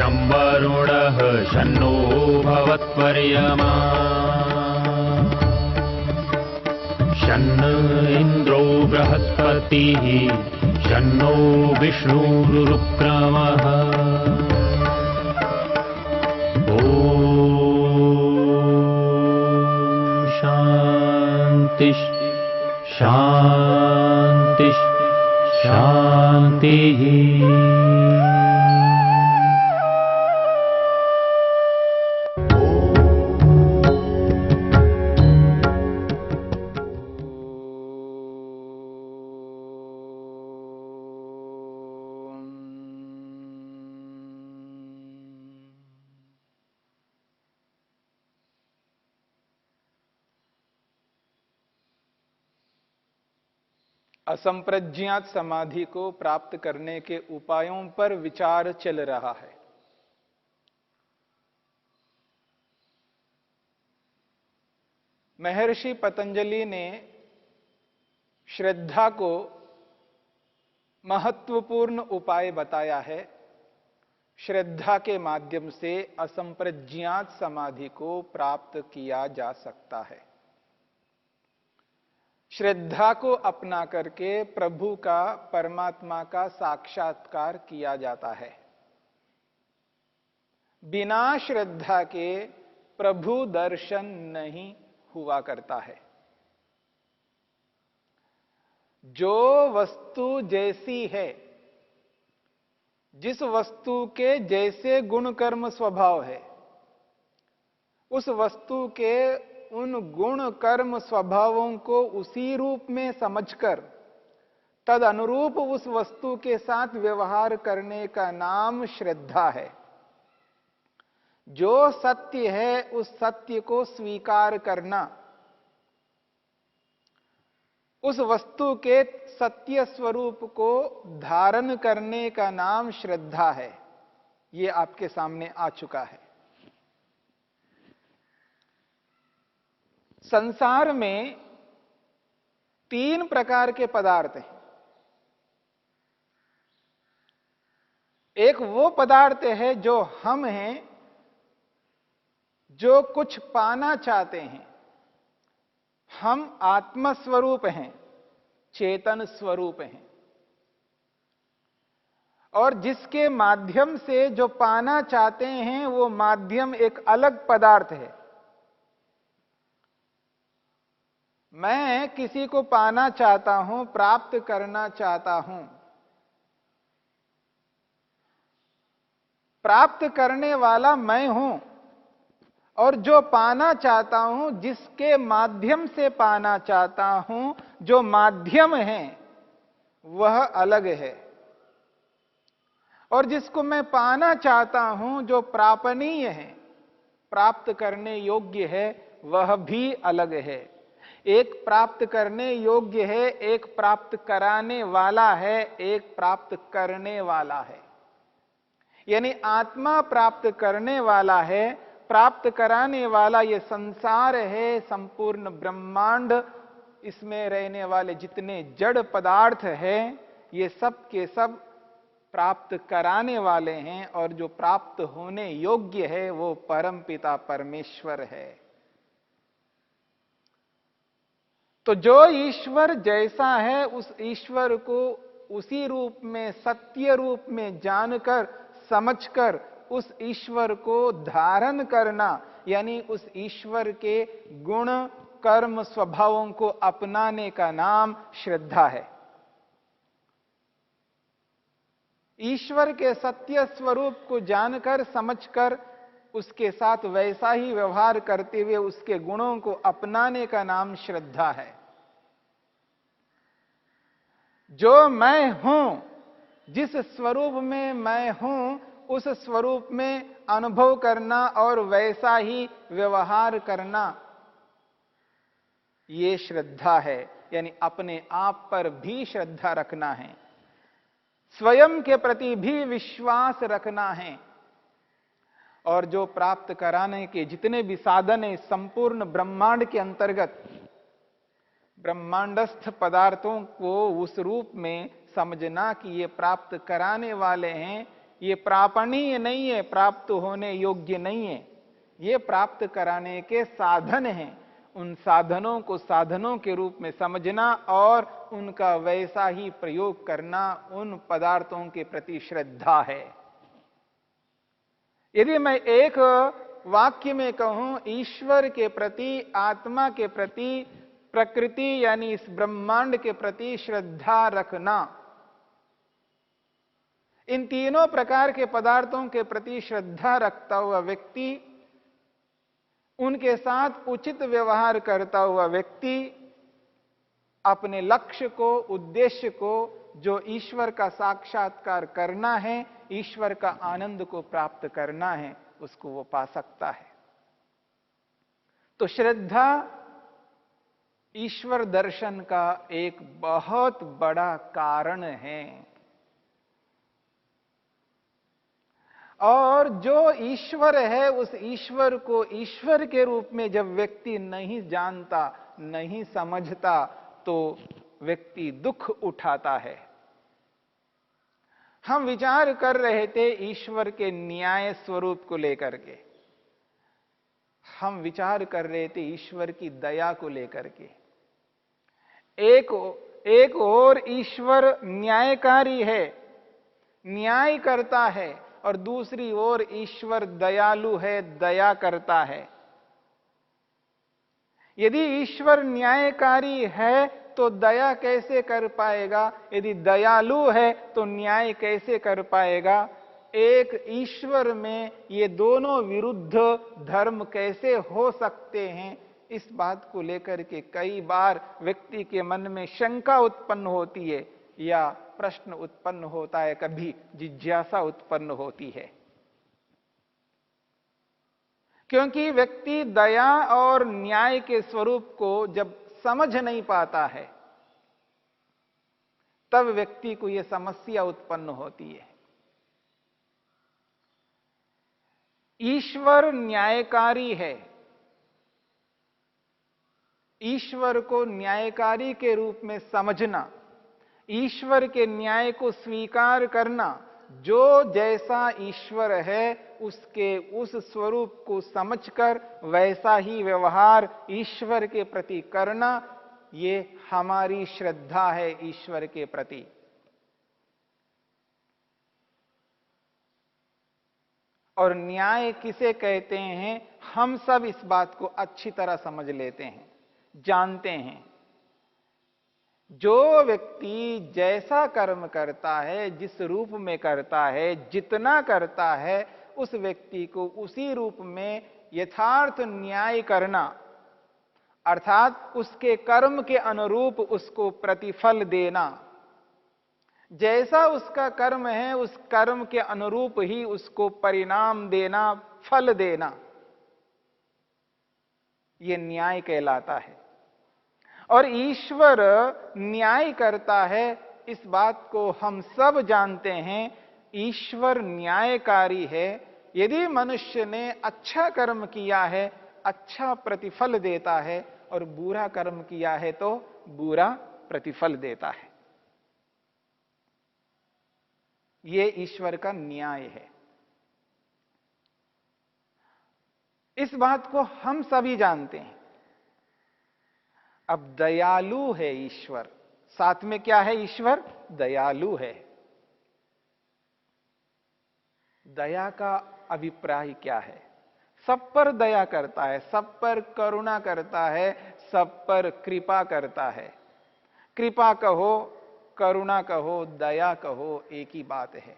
शं वरुणः शन्नो भवत्वर्यमा शन्न इन्द्रो बृहस्पतिः शन्नो विष्णुरुक्रमः ॐ शान्ति शान्ति शान्तिः। असंप्रज्ञात समाधि को प्राप्त करने के उपायों पर विचार चल रहा है। महर्षि पतंजलि ने श्रद्धा को महत्वपूर्ण उपाय बताया है। श्रद्धा के माध्यम से असंप्रज्ञात समाधि को प्राप्त किया जा सकता है। श्रद्धा को अपना करके प्रभु का, परमात्मा का साक्षात्कार किया जाता है। बिना श्रद्धा के प्रभु दर्शन नहीं हुआ करता है। जो वस्तु जैसी है, जिस वस्तु के जैसे गुण कर्म स्वभाव है, उस वस्तु के उन गुण कर्म स्वभावों को उसी रूप में समझकर तद अनुरूप उस वस्तु के साथ व्यवहार करने का नाम श्रद्धा है। जो सत्य है उस सत्य को स्वीकार करना, उस वस्तु के सत्य स्वरूप को धारण करने का नाम श्रद्धा है। यह आपके सामने आ चुका है। संसार में 3 प्रकार के पदार्थ हैं। एक वो पदार्थ है जो हम हैं, जो कुछ पाना चाहते हैं। हम आत्म स्वरूप हैं, चेतन स्वरूप हैं, और जिसके माध्यम से जो पाना चाहते हैं वो माध्यम एक अलग पदार्थ है। मैं किसी को पाना चाहता हूं, प्राप्त करना चाहता हूं। प्राप्त करने वाला मैं हूं, और जो पाना चाहता हूं, जिसके माध्यम से पाना चाहता हूं, जो माध्यम है वह अलग है। और जिसको मैं पाना चाहता हूं, जो प्रापणीय है, प्राप्त करने योग्य है, वह भी अलग है। एक प्राप्त करने योग्य है, एक प्राप्त कराने वाला है, एक प्राप्त करने वाला है। यानी आत्मा प्राप्त करने वाला है, प्राप्त कराने वाला ये संसार है, संपूर्ण ब्रह्मांड, इसमें रहने वाले जितने जड़ पदार्थ हैं, ये सब के सब प्राप्त कराने वाले हैं, और जो प्राप्त होने योग्य है वो परमपिता परमेश्वर है। तो जो ईश्वर जैसा है उस ईश्वर को उसी रूप में, सत्य रूप में जानकर, समझकर उस ईश्वर को धारण करना, यानी उस ईश्वर के गुण कर्म स्वभावों को अपनाने का नाम श्रद्धा है। ईश्वर के सत्य स्वरूप को जानकर, समझकर उसके साथ वैसा ही व्यवहार करते हुए उसके गुणों को अपनाने का नाम श्रद्धा है। जो मैं हूं, जिस स्वरूप में मैं हूं, उस स्वरूप में अनुभव करना और वैसा ही व्यवहार करना, ये श्रद्धा है। यानी अपने आप पर भी श्रद्धा रखना है, स्वयं के प्रति भी विश्वास रखना है, और जो प्राप्त कराने के जितने भी साधन है संपूर्ण ब्रह्मांड के अंतर्गत, ब्रह्मांडस्थ पदार्थों को उस रूप में समझना कि ये प्राप्त कराने वाले हैं, ये प्रापणीय नहीं है, प्राप्त होने योग्य नहीं है। ये प्राप्त कराने के साधन हैं। उन साधनों को साधनों के रूप में समझना और उनका वैसा ही प्रयोग करना उन पदार्थों के प्रति श्रद्धा है। यदि मैं एक वाक्य में कहूं ईश्वर के प्रति, आत्मा के प्रति, प्रकृति यानी इस ब्रह्मांड के प्रति श्रद्धा रखना, इन तीनों प्रकार के पदार्थों के प्रति श्रद्धा रखता हुआ व्यक्ति, उनके साथ उचित व्यवहार करता हुआ व्यक्ति अपने लक्ष्य को, उद्देश्य को, जो ईश्वर का साक्षात्कार करना है, ईश्वर का आनंद को प्राप्त करना है, उसको वो पा सकता है। तो श्रद्धा ईश्वर दर्शन का एक बहुत बड़ा कारण है। और जो ईश्वर है, उस ईश्वर को ईश्वर के रूप में जब व्यक्ति नहीं जानता, नहीं समझता, तो व्यक्ति दुख उठाता है। हम विचार कर रहे थे ईश्वर के न्याय स्वरूप को लेकर के, हम विचार कर रहे थे ईश्वर की दया को लेकर के। एक और ईश्वर न्यायकारी है, न्याय करता है, और दूसरी ओर ईश्वर दयालु है, दया करता है। यदि ईश्वर न्यायकारी है तो दया कैसे कर पाएगा? यदि दयालु है तो न्याय कैसे कर पाएगा? एक ईश्वर में ये दोनों विरुद्ध धर्म कैसे हो सकते हैं? इस बात को लेकर के कई बार व्यक्ति के मन में शंका उत्पन्न होती है, या प्रश्न उत्पन्न होता है, कभी जिज्ञासा उत्पन्न होती है। क्योंकि व्यक्ति दया और न्याय के स्वरूप को जब समझ नहीं पाता है, तब व्यक्ति को यह समस्या उत्पन्न होती है। ईश्वर न्यायकारी है। ईश्वर को न्यायकारी के रूप में समझना, ईश्वर के न्याय को स्वीकार करना, जो जैसा ईश्वर है उसके उस स्वरूप को समझकर वैसा ही व्यवहार ईश्वर के प्रति करना, ये हमारी श्रद्धा है ईश्वर के प्रति। और न्याय किसे कहते हैं, हम सब इस बात को अच्छी तरह समझ लेते हैं, जानते हैं। जो व्यक्ति जैसा कर्म करता है, जिस रूप में करता है, जितना करता है, उस व्यक्ति को उसी रूप में यथार्थ न्याय करना, अर्थात उसके कर्म के अनुरूप उसको प्रतिफल देना। जैसा उसका कर्म है, उस कर्म के अनुरूप ही उसको परिणाम देना, फल देना, यह न्याय कहलाता है। और ईश्वर न्याय करता है, इस बात को हम सब जानते हैं। ईश्वर न्यायकारी है। यदि मनुष्य ने अच्छा कर्म किया है, अच्छा प्रतिफल देता है, और बुरा कर्म किया है तो बुरा प्रतिफल देता है। यह ईश्वर का न्याय है। इस बात को हम सभी जानते हैं। अब दयालु है ईश्वर, साथ में क्या है? ईश्वर दयालु है। दया का अभिप्राय क्या है? सब पर दया करता है, सब पर करुणा करता है, सब पर कृपा करता है। कृपा कहो, करुणा कहो, दया कहो, एक ही बात है।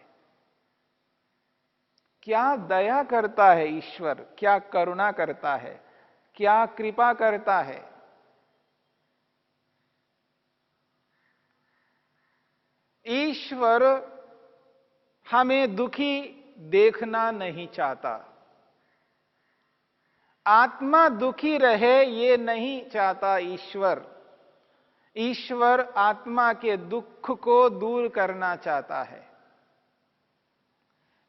क्या दया करता है ईश्वर? क्या करुणा करता है? क्या कृपा करता है? ईश्वर हमें दुखी देखना नहीं चाहता। आत्मा दुखी रहे ये नहीं चाहता ईश्वर। ईश्वर आत्मा के दुख को दूर करना चाहता है।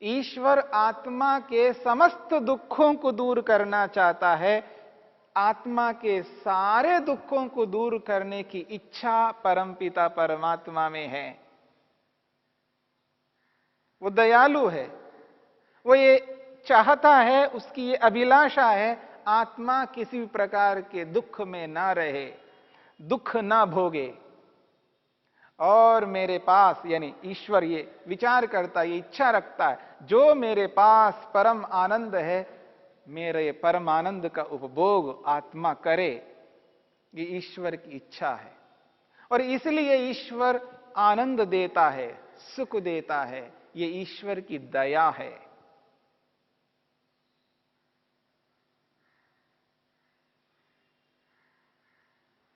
ईश्वर आत्मा के समस्त दुखों को दूर करना चाहता है। आत्मा के सारे दुखों को दूर करने की इच्छा परमपिता परमात्मा में है। वो दयालु है, वो ये चाहता है, उसकी ये अभिलाषा है, आत्मा किसी भी प्रकार के दुख में ना रहे, दुख ना भोगे। और मेरे पास यानी ईश्वर ये विचार करता है, ये इच्छा रखता है, जो मेरे पास परम आनंद है, मेरे परम आनंद का उपभोग आत्मा करे, ये ईश्वर की इच्छा है। और इसलिए ईश्वर आनंद देता है, सुख देता है, ये ईश्वर की दया है।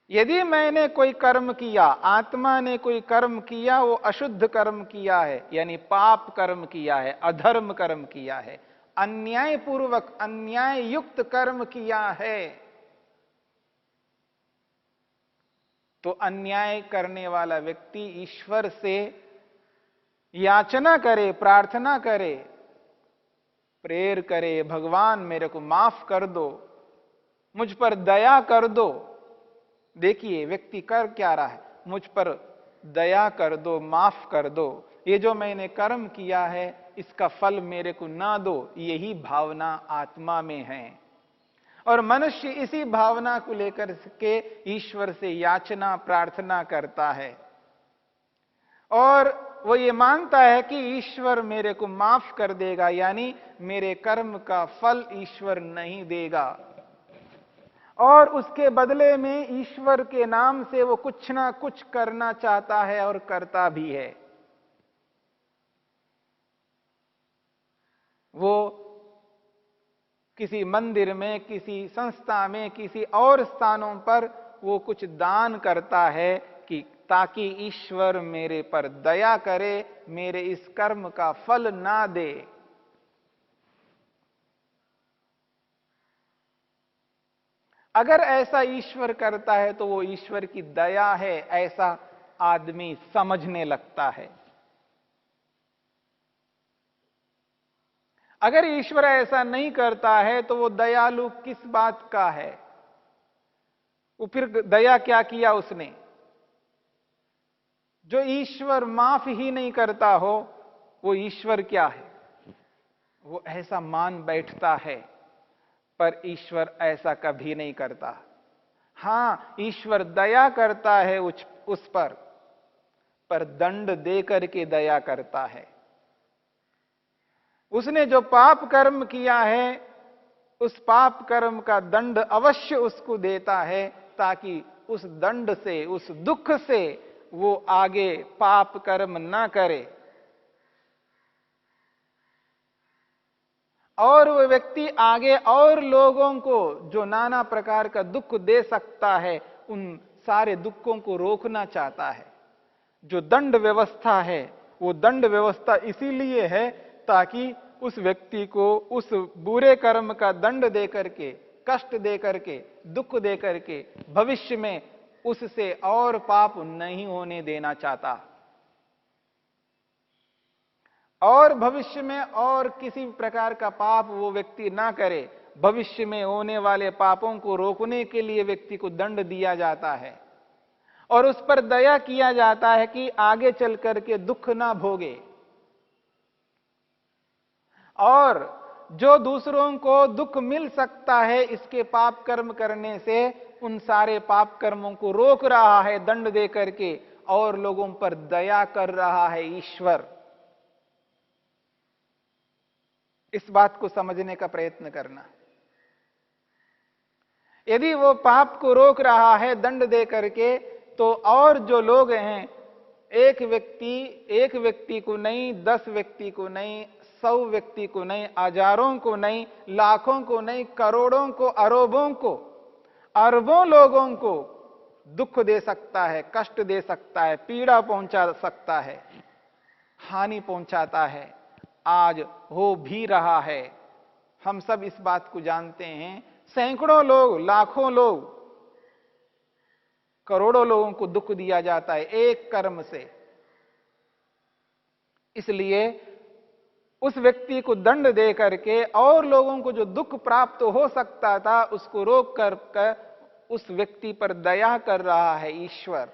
यदि मैंने कोई कर्म किया, आत्मा ने कोई कर्म किया, वो अशुद्ध कर्म किया है, यानी पाप कर्म किया है, अधर्म कर्म किया है, अन्यायपूर्वक अन्याय युक्त कर्म किया है, तो अन्याय करने वाला व्यक्ति ईश्वर से याचना करे, प्रार्थना करे, प्रेयर करे, भगवान मेरे को माफ कर दो, मुझ पर दया कर दो। देखिए व्यक्ति कर क्या रहा है, मुझ पर दया कर दो, माफ कर दो, ये जो मैंने कर्म किया है इसका फल मेरे को ना दो, यही भावना आत्मा में है। और मनुष्य इसी भावना को लेकर के ईश्वर से याचना प्रार्थना करता है, और वो ये मानता है कि ईश्वर मेरे को माफ कर देगा, यानी मेरे कर्म का फल ईश्वर नहीं देगा, और उसके बदले में ईश्वर के नाम से वो कुछ ना कुछ करना चाहता है और करता भी है। वो किसी मंदिर में, किसी संस्था में, किसी और स्थानों पर वो कुछ दान करता है कि ताकि ईश्वर मेरे पर दया करे, मेरे इस कर्म का फल ना दे। अगर ऐसा ईश्वर करता है तो वो ईश्वर की दया है, ऐसा आदमी समझने लगता है। अगर ईश्वर ऐसा नहीं करता है तो वो दयालु किस बात का है? वो फिर दया क्या किया उसने? जो ईश्वर माफ ही नहीं करता हो, वो ईश्वर क्या है? वो ऐसा मान बैठता है, पर ईश्वर ऐसा कभी नहीं करता। हां, ईश्वर दया करता है उस पर दंड दे करके दया करता है। उसने जो पाप कर्म किया है, उस पाप कर्म का दंड अवश्य उसको देता है, ताकि उस दंड से, उस दुख से वो आगे पाप कर्म ना करे। और वो व्यक्ति आगे और लोगों को जो नाना प्रकार का दुख दे सकता है, उन सारे दुखों को रोकना चाहता है। जो दंड व्यवस्था है, वो दंड व्यवस्था इसीलिए है ताकि उस व्यक्ति को उस बुरे कर्म का दंड दे करके, कष्ट दे करके, दुख दे करके भविष्य में उससे और पाप नहीं होने देना चाहता, और भविष्य में और किसी प्रकार का पाप वो व्यक्ति ना करे। भविष्य में होने वाले पापों को रोकने के लिए व्यक्ति को दंड दिया जाता है, और उस पर दया किया जाता है कि आगे चल करके दुख ना भोगे। और जो दूसरों को दुख मिल सकता है इसके पाप कर्म करने से, उन सारे पाप कर्मों को रोक रहा है दंड दे करके, और लोगों पर दया कर रहा है ईश्वर। इस बात को समझने का प्रयत्न करना। यदि वो पाप को रोक रहा है दंड दे करके, तो और जो लोग हैं, एक व्यक्ति को नहीं, 10 व्यक्ति को नहीं, 100 व्यक्ति को नहीं, हजारों को नहीं, लाखों को नहीं, करोड़ों को, अरबों को, अरबों लोगों को दुख दे सकता है, कष्ट दे सकता है, पीड़ा पहुंचा सकता है, हानि पहुंचाता है। आज हो भी रहा है, हम सब इस बात को जानते हैं। सैकड़ों लोग, लाखों लोग, करोड़ों लोगों को दुख दिया जाता है एक कर्म से। इसलिए उस व्यक्ति को दंड दे करके और लोगों को जो दुख प्राप्त हो सकता था, उसको रोक कर उस व्यक्ति पर दया कर रहा है ईश्वर।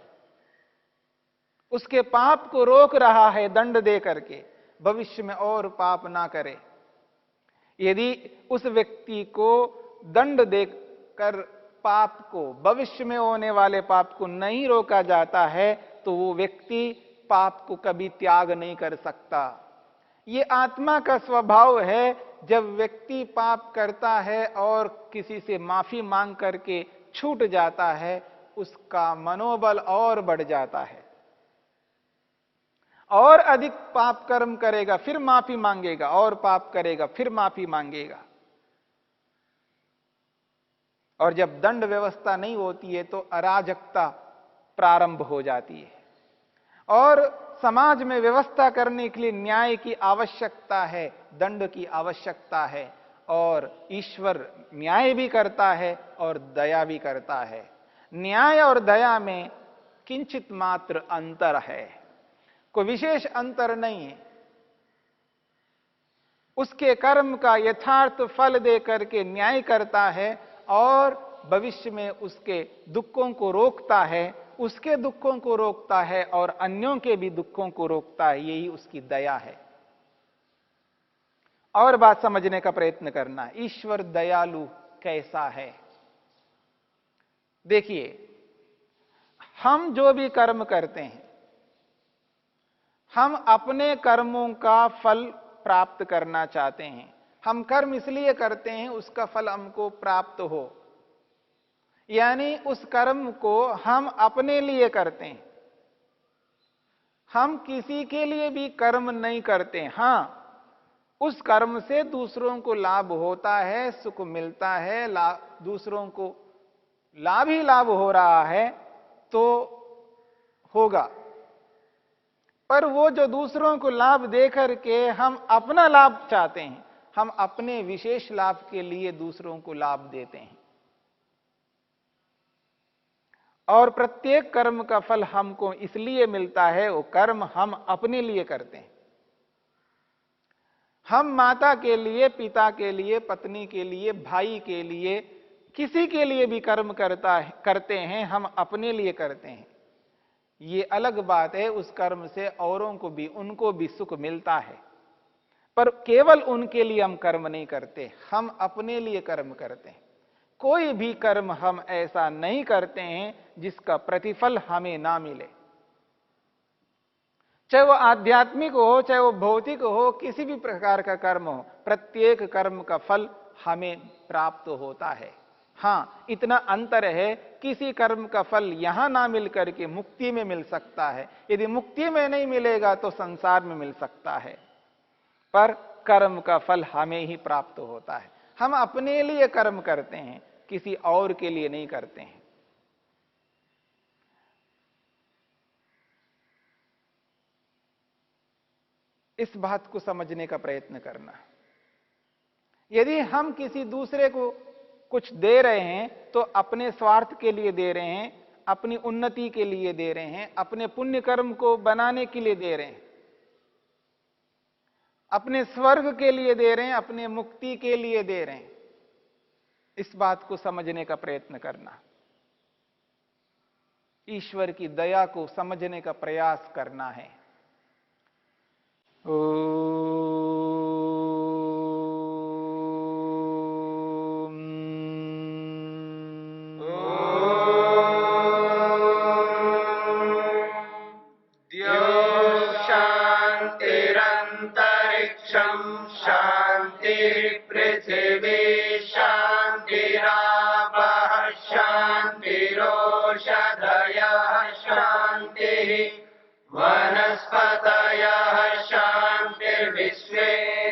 उसके पाप को रोक रहा है दंड दे करके, भविष्य में और पाप ना करे। यदि उस व्यक्ति को दंड देकर पाप को, भविष्य में होने वाले पाप को नहीं रोका जाता है, तो वो व्यक्ति पाप को कभी त्याग नहीं कर सकता। ये आत्मा का स्वभाव है, जब व्यक्ति पाप करता है और किसी से माफी मांग करके छूट जाता है, उसका मनोबल और बढ़ जाता है, और अधिक पाप कर्म करेगा, फिर माफी मांगेगा, और पाप करेगा, फिर माफी मांगेगा। और जब दंड व्यवस्था नहीं होती है तो अराजकता प्रारंभ हो जाती है, और समाज में व्यवस्था करने के लिए न्याय की आवश्यकता है, दंड की आवश्यकता है, और ईश्वर न्याय भी करता है और दया भी करता है। न्याय और दया में किंचित मात्र अंतर है, कोई विशेष अंतर नहीं है। उसके कर्म का यथार्थ फल दे करके न्याय करता है, और भविष्य में उसके दुखों को रोकता है, उसके दुखों को रोकता है और अन्यों के भी दुखों को रोकता है। यही उसकी दया है। और बात समझने का प्रयत्न करना, ईश्वर दयालु कैसा है। देखिए, हम जो भी कर्म करते हैं, हम अपने कर्मों का फल प्राप्त करना चाहते हैं। हम कर्म इसलिए करते हैं उसका फल हमको प्राप्त हो, यानी उस कर्म को हम अपने लिए करते हैं, हम किसी के लिए भी कर्म नहीं करते। हां, उस कर्म से दूसरों को लाभ होता है, सुख मिलता है, दूसरों को लाभ ही लाभ हो रहा है तो होगा, पर वो जो दूसरों को लाभ देकर के हम अपना लाभ चाहते हैं, हम अपने विशेष लाभ के लिए दूसरों को लाभ देते हैं, और प्रत्येक कर्म का फल हमको इसलिए मिलता है, वो कर्म हम अपने लिए करते हैं। हम माता के लिए, पिता के लिए, पत्नी के लिए, भाई के लिए, किसी के लिए भी कर्म करते हैं, हम अपने लिए करते हैं। ये अलग बात है, उस कर्म से औरों को भी, उनको भी सुख मिलता है, पर केवल उनके लिए हम कर्म नहीं करते, हम अपने लिए कर्म करते हैं। कोई भी कर्म हम ऐसा नहीं करते हैं जिसका प्रतिफल हमें ना मिले, चाहे वो आध्यात्मिक हो, चाहे वो भौतिक हो, किसी भी प्रकार का कर्म हो, प्रत्येक कर्म का फल हमें प्राप्त होता है। हां, इतना अंतर है, किसी कर्म का फल यहां ना मिल करके मुक्ति में मिल सकता है। यदि मुक्ति में नहीं मिलेगा तो संसार में मिल सकता है, पर कर्म का फल हमें ही प्राप्त होता है। हम अपने लिए कर्म करते हैं, किसी और के लिए नहीं करते हैं। इस बात को समझने का प्रयत्न करना। यदि हम किसी दूसरे को कुछ दे रहे हैं तो अपने स्वार्थ के लिए दे रहे हैं, अपनी उन्नति के लिए दे रहे हैं, अपने पुण्य कर्म को बनाने के लिए दे रहे हैं, अपने स्वर्ग के लिए दे रहे हैं, अपने मुक्ति के लिए दे रहे हैं। इस बात को समझने का प्रयत्न करना, ईश्वर की दया को समझने का प्रयास करना है। शांतिरंतरिक्षं शांति पृथिवी शांतिरापः शांतिरोषधयः शांतिः वनस्पतयः शांतिर्विश्वे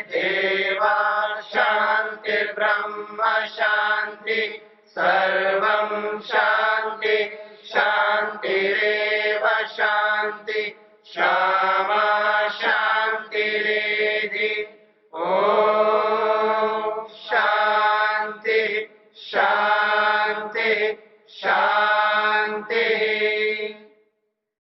देवा शांतिर्ब्रह्म शांति सर्वं शांति शांतिरेव शांति शामा